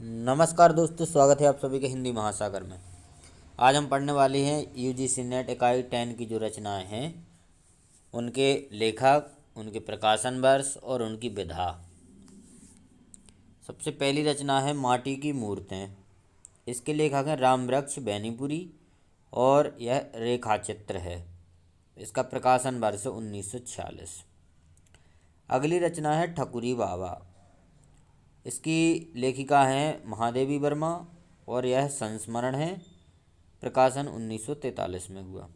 नमस्कार दोस्तों, स्वागत है आप सभी के हिंदी महासागर में। आज हम पढ़ने वाले हैं यूजीसी नेट इकाई 10 की जो रचनाएं हैं उनके लेखक, उनके प्रकाशन वर्ष और उनकी विधा। सबसे पहली रचना है माटी की मूर्तें। इसके लेखक हैं रामवृक्ष बैनीपुरी और यह रेखाचित्र है। इसका प्रकाशन वर्ष 1946। अगली रचना है ठकुरी बाबा। इसकी लेखिका हैं महादेवी वर्मा और यह संस्मरण है। प्रकाशन 1943 में हुआ।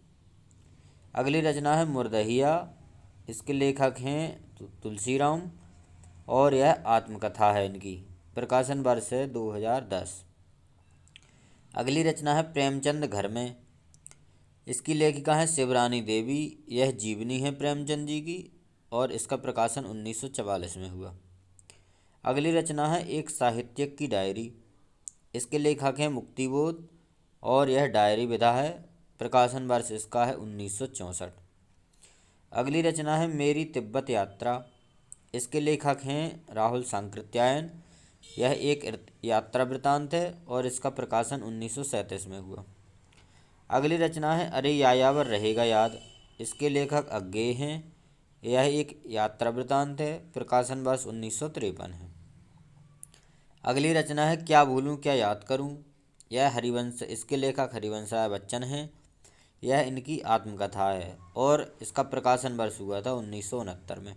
अगली रचना है मुर्दहिया। इसके लेखक हैं तुलसीराम और यह आत्मकथा है इनकी। प्रकाशन वर्ष है 2010। अगली रचना है प्रेमचंद घर में। इसकी लेखिका है शिवरानी देवी। यह जीवनी है प्रेमचंद जी की और इसका प्रकाशन 1944 में हुआ। अगली रचना है एक साहित्यिक की डायरी। इसके लेखक हैं मुक्तिबोध और यह डायरी विधा है। प्रकाशन वर्ष इसका है 1964। अगली रचना है मेरी तिब्बत यात्रा। इसके लेखक हैं राहुल सांकृत्यायन। यह एक यात्रा वृतांत है और इसका प्रकाशन 1937 में हुआ। अगली रचना है अरे यायावर रहेगा याद। इसके लेखक अज्ञेय हैं। यह एक यात्रा वृतांत है। प्रकाशन वर्ष 1953 है। अगली रचना है क्या भूलूं क्या याद करूं। यह हरिवंश, इसके लेखक हरिवंश राय बच्चन हैं। यह इनकी आत्मकथा है और इसका प्रकाशन वर्ष हुआ था 1969 में।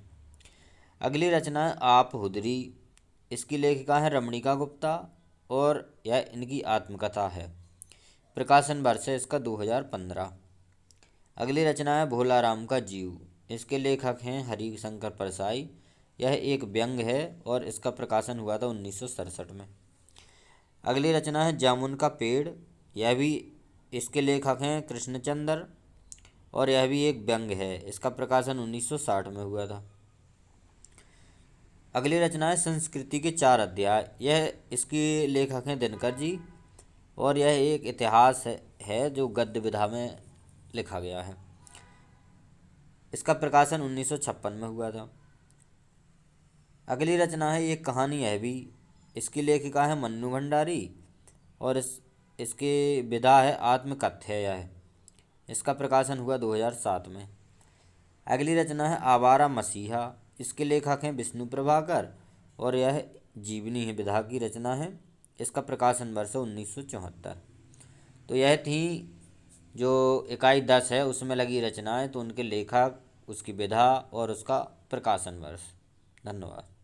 अगली रचना है आप हुदरी। इसकी लेखिका है रमणिका गुप्ता और यह इनकी आत्मकथा है। प्रकाशन वर्ष है इसका 2015। अगली रचना है भोला राम का जीव। इसके लेखक हैं हरिशंकर परसाई। यह एक व्यंग है और इसका प्रकाशन हुआ था 1967 में। अगली रचना है जामुन का पेड़। यह भी, इसके लेखक हैं कृष्णचंद्र और यह भी एक व्यंग है। इसका प्रकाशन 1960 में हुआ था। अगली रचना है संस्कृति के 4 अध्याय। यह, इसके लेखक हैं दिनकर जी और यह एक इतिहास है जो गद्य विधा में लिखा गया है। इसका प्रकाशन 1956 में हुआ था। अगली रचना है एक कहानी है भी। इसकी लेखिका है मन्नू भंडारी और इसके विधा है आत्मकथ्य है। इसका प्रकाशन हुआ 2007 में। अगली रचना है आवारा मसीहा। इसके लेखक हैं विष्णु प्रभाकर और यह जीवनी है विधा की रचना है। इसका प्रकाशन वर्ष 1974। तो यह थी जो इकाई 10 है उसमें लगी रचनाएं, तो उनके लेखक, उसकी विधा और उसका प्रकाशन वर्ष। धन्यवाद।